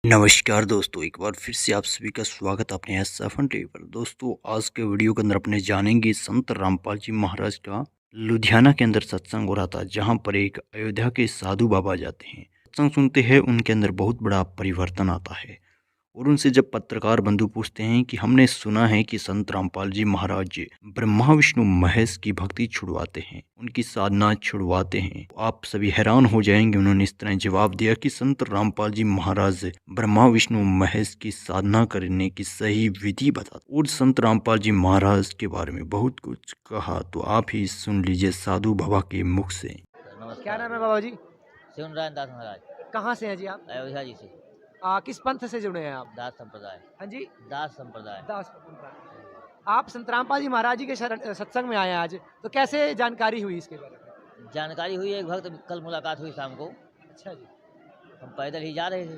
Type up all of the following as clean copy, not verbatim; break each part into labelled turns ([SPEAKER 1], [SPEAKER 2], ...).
[SPEAKER 1] नमस्कार दोस्तों, एक बार फिर से आप सभी का स्वागत है अपने एस7 टीवी पर। दोस्तों, आज के वीडियो के अंदर अपने जानेंगे संत रामपाल जी महाराज का लुधियाना के अंदर सत्संग हो रहा था, जहां पर एक अयोध्या के साधु बाबा जाते हैं। सत्संग सुनते हैं, उनके अंदर बहुत बड़ा परिवर्तन आता है। और उनसे जब पत्रकार बंधु पूछते हैं कि हमने सुना है कि संत रामपाल जी महाराज ब्रह्मा विष्णु महेश की भक्ति छुड़वाते हैं, उनकी साधना छुड़वाते हैं, तो आप सभी हैरान हो जाएंगे। उन्होंने इस तरह जवाब दिया कि संत रामपाल जी महाराज ब्रह्मा विष्णु महेश की साधना करने की सही विधि बताते। और संत रामपाल जी महाराज के बारे में बहुत कुछ कहा, तो आप ही सुन लीजिए साधु बाबा के मुख से।
[SPEAKER 2] क्या नाम है बाबा जी?
[SPEAKER 3] शिवनारायण दास महाराज,
[SPEAKER 2] कहाँ से हैं जी आप?
[SPEAKER 3] अयोध्या जी से।
[SPEAKER 2] किस पंथ से जुड़े हैं आप?
[SPEAKER 3] दास संप्रदाय।
[SPEAKER 2] हाँ जी,
[SPEAKER 3] दास संप्रदाय।
[SPEAKER 2] दास पंथ। आप संत रामपाल जी महाराज जी के सत्संग में आए हैं आज, तो कैसे जानकारी हुई इसके बारे में?
[SPEAKER 3] जानकारी हुई, एक भक्त कल मुलाकात हुई शाम को।
[SPEAKER 2] अच्छा जी,
[SPEAKER 3] हम पैदल ही जा रहे थे,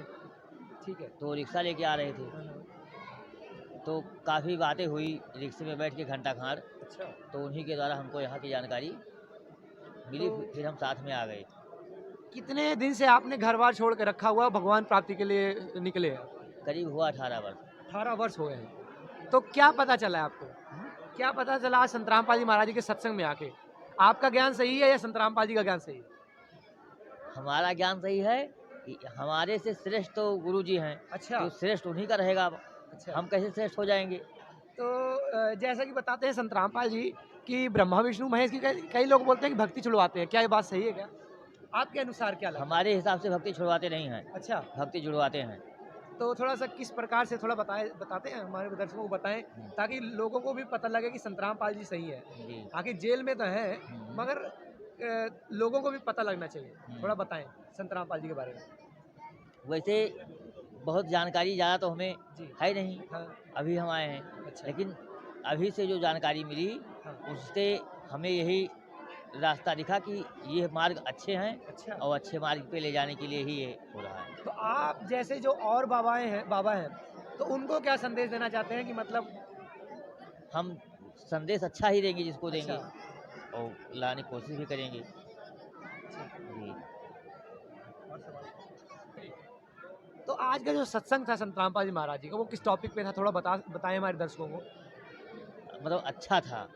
[SPEAKER 2] ठीक है।
[SPEAKER 3] तो रिक्शा लेके आ रहे थे, तो काफ़ी बातें हुई रिक्शे में बैठ के घंटा खार।
[SPEAKER 2] अच्छा,
[SPEAKER 3] तो उन्हीं के द्वारा हमको यहाँ की जानकारी मिली, फिर हम साथ में आ गए।
[SPEAKER 2] कितने दिन से आपने घर बार छोड़ के रखा हुआ, भगवान प्राप्ति के लिए निकले हैं?
[SPEAKER 3] करीब हुआ 18 वर्ष।
[SPEAKER 2] 18 वर्ष हो गए हैं। तो क्या पता चला है आपको? क्या पता चला आज संत रामपाल जी महाराज जी के सत्संग में आके? आपका ज्ञान सही है या संत रामपाल जी का ज्ञान सही है?
[SPEAKER 3] हमारा ज्ञान सही है, हमारे से श्रेष्ठ तो गुरु जी हैं।
[SPEAKER 2] अच्छा,
[SPEAKER 3] तो श्रेष्ठ उन्हीं का रहेगा,
[SPEAKER 2] अच्छा।
[SPEAKER 3] हम कैसे श्रेष्ठ हो जाएंगे?
[SPEAKER 2] तो जैसा कि बताते हैं संत रामपाल जी कि ब्रह्मा विष्णु महेश की कई लोग बोलते हैं कि भक्ति छुड़वाते हैं, क्या ये बात सही है क्या? आपके अनुसार क्या लगता है?
[SPEAKER 3] हमारे हिसाब से भक्ति छुड़वाते नहीं हैं,
[SPEAKER 2] अच्छा,
[SPEAKER 3] भक्ति जुड़वाते हैं।
[SPEAKER 2] तो थोड़ा सा किस प्रकार से थोड़ा बताते हैं, हमारे दर्शकों को बताएं, ताकि लोगों को भी पता लगे कि संत रामपाल जी सही है।
[SPEAKER 3] जी।
[SPEAKER 2] आखिर जेल में तो है, मगर लोगों को भी पता लगना चाहिए। थोड़ा बताएं संत रामपाल जी के बारे में।
[SPEAKER 3] वैसे बहुत जानकारी ज़्यादा तो हमें
[SPEAKER 2] जी,
[SPEAKER 3] है नहीं,
[SPEAKER 2] हाँ,
[SPEAKER 3] अभी हम आए हैं।
[SPEAKER 2] अच्छा,
[SPEAKER 3] लेकिन अभी से जो जानकारी मिली,
[SPEAKER 2] हाँ,
[SPEAKER 3] उससे हमें यही रास्ता दिखा कि ये मार्ग अच्छे हैं,
[SPEAKER 2] अच्छा।
[SPEAKER 3] और अच्छे मार्ग पे ले जाने के लिए ही ये हो रहा है।
[SPEAKER 2] तो आप जैसे जो और बाबा हैं, तो उनको क्या संदेश देना चाहते हैं कि मतलब?
[SPEAKER 3] हम संदेश अच्छा ही देंगे जिसको देंगे,
[SPEAKER 2] अच्छा,
[SPEAKER 3] और लाने की कोशिश भी करेंगे। जी।
[SPEAKER 2] तो आज का जो सत्संग था संत रामपाल जी महाराज जी का, वो किस टॉपिक पे था, थोड़ा बताएं हमारे दर्शकों को।
[SPEAKER 3] मतलब अच्छा था।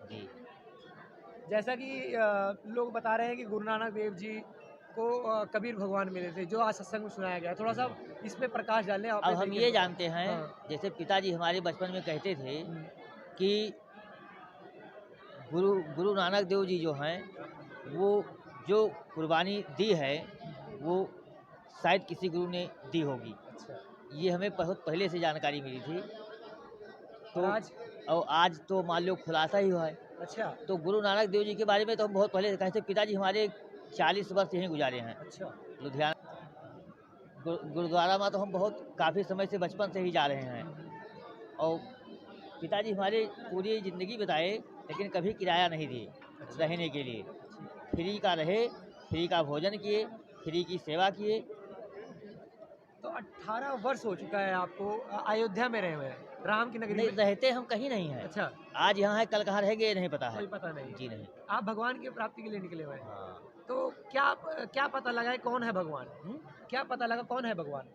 [SPEAKER 3] जी।
[SPEAKER 2] जैसा कि लोग बता रहे हैं कि गुरु नानक देव जी को कबीर भगवान मिले थे, जो आज सत्संग में सुनाया गया। थोड़ा सा इस पे प्रकाश डालें।
[SPEAKER 3] अब
[SPEAKER 2] आपने
[SPEAKER 3] हम
[SPEAKER 2] देखिए
[SPEAKER 3] ये
[SPEAKER 2] तो।
[SPEAKER 3] जानते हैं,
[SPEAKER 2] हाँ,
[SPEAKER 3] जैसे पिताजी हमारे बचपन में कहते थे
[SPEAKER 2] हम्म,
[SPEAKER 3] कि गुरु गुरु नानक देव जी जो हैं, वो जो कुर्बानी दी है, वो शायद किसी गुरु ने दी होगी।
[SPEAKER 2] अच्छा।
[SPEAKER 3] ये हमें बहुत पहले से जानकारी मिली थी।
[SPEAKER 2] और
[SPEAKER 3] तो
[SPEAKER 2] आज?
[SPEAKER 3] और आज तो मान लो खुलासा ही हुआ है।
[SPEAKER 2] अच्छा,
[SPEAKER 3] तो गुरु नानक देव जी के बारे में तो हम बहुत पहले से कहते, पिताजी हमारे 40 वर्ष यहीं गुजारे हैं
[SPEAKER 2] अच्छा,
[SPEAKER 3] लुधियाना। गुरुद्वारा में तो हम बहुत काफ़ी समय से बचपन से ही जा रहे हैं। और पिताजी हमारे पूरी ज़िंदगी बिताए, लेकिन कभी किराया नहीं दिए रहने के लिए। फ्री का रहे, फ्री का भोजन किए, फ्री की सेवा किए।
[SPEAKER 2] तो 18 वर्ष हो चुका है आपको अयोध्या में रहे हुए हैं, राम की नगरी
[SPEAKER 3] नहीं,
[SPEAKER 2] में।
[SPEAKER 3] रहते हम कहीं नहीं हैं।
[SPEAKER 2] अच्छा,
[SPEAKER 3] आज यहाँ है, कल कहाँ रहेंगे ये नहीं पता है।
[SPEAKER 2] कोई पता नहीं।
[SPEAKER 3] जी नहीं।
[SPEAKER 2] आप भगवान की प्राप्ति के लिए निकले हुए हैं।
[SPEAKER 3] हाँ।
[SPEAKER 2] तो क्या क्या पता लगा है कौन है भगवान? क्या पता लगा कौन है भगवान?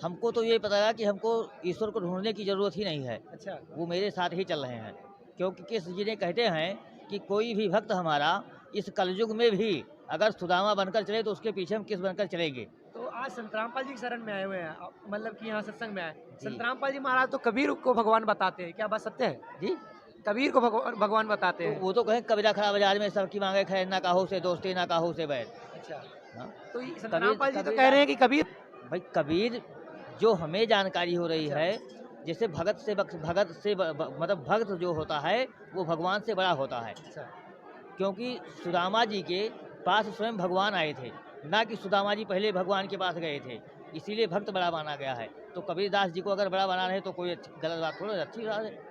[SPEAKER 3] हमको तो ये पता है कि हमको ईश्वर को ढूंढने की ज़रूरत ही नहीं है,
[SPEAKER 2] अच्छा,
[SPEAKER 3] वो मेरे साथ ही चल रहे हैं। क्योंकि कृष्ण जी ने कहते हैं कि कोई भी भक्त हमारा इस कलयुग में भी अगर सुदामा बनकर चले, तो उसके पीछे हम किस बनकर चलेंगे।
[SPEAKER 2] तो आज संत रामपाल जी की शरण में आए हुए हैं आप, मतलब कि यहाँ सत्संग में आए।
[SPEAKER 3] जी।
[SPEAKER 2] संत रामपाल जी महाराज तो कबीर को भगवान बताते हैं, क्या बात सत्य है?
[SPEAKER 3] जी।
[SPEAKER 2] कबीर को भगवान बताते
[SPEAKER 3] तो
[SPEAKER 2] हैं।
[SPEAKER 3] वो तो कहें कबीरा खड़ा बाजार में, सबकी मांगे खैर, ना काहू से दोस्ती ना काहू से बैर।
[SPEAKER 2] अच्छा,
[SPEAKER 3] हाँ?
[SPEAKER 2] तो ये संत
[SPEAKER 3] कबीर
[SPEAKER 2] रामपाल जी तो
[SPEAKER 3] कबीर
[SPEAKER 2] कह रहे हैं कि कबीर।
[SPEAKER 3] भाई कबीर जो हमें जानकारी हो रही
[SPEAKER 2] अच्छा,
[SPEAKER 3] है, जैसे भगत से मतलब भक्त जो होता है वो भगवान से बड़ा होता है।
[SPEAKER 2] अच्छा,
[SPEAKER 3] क्योंकि सुदामा जी के पास स्वयं भगवान आए थे, ना कि सुदामा जी पहले भगवान के पास गए थे, इसीलिए भक्त बड़ा माना गया है। तो कबीरदास जी को अगर बड़ा बना रहे तो कोई गलत बात थोड़ा, अच्छी बात है।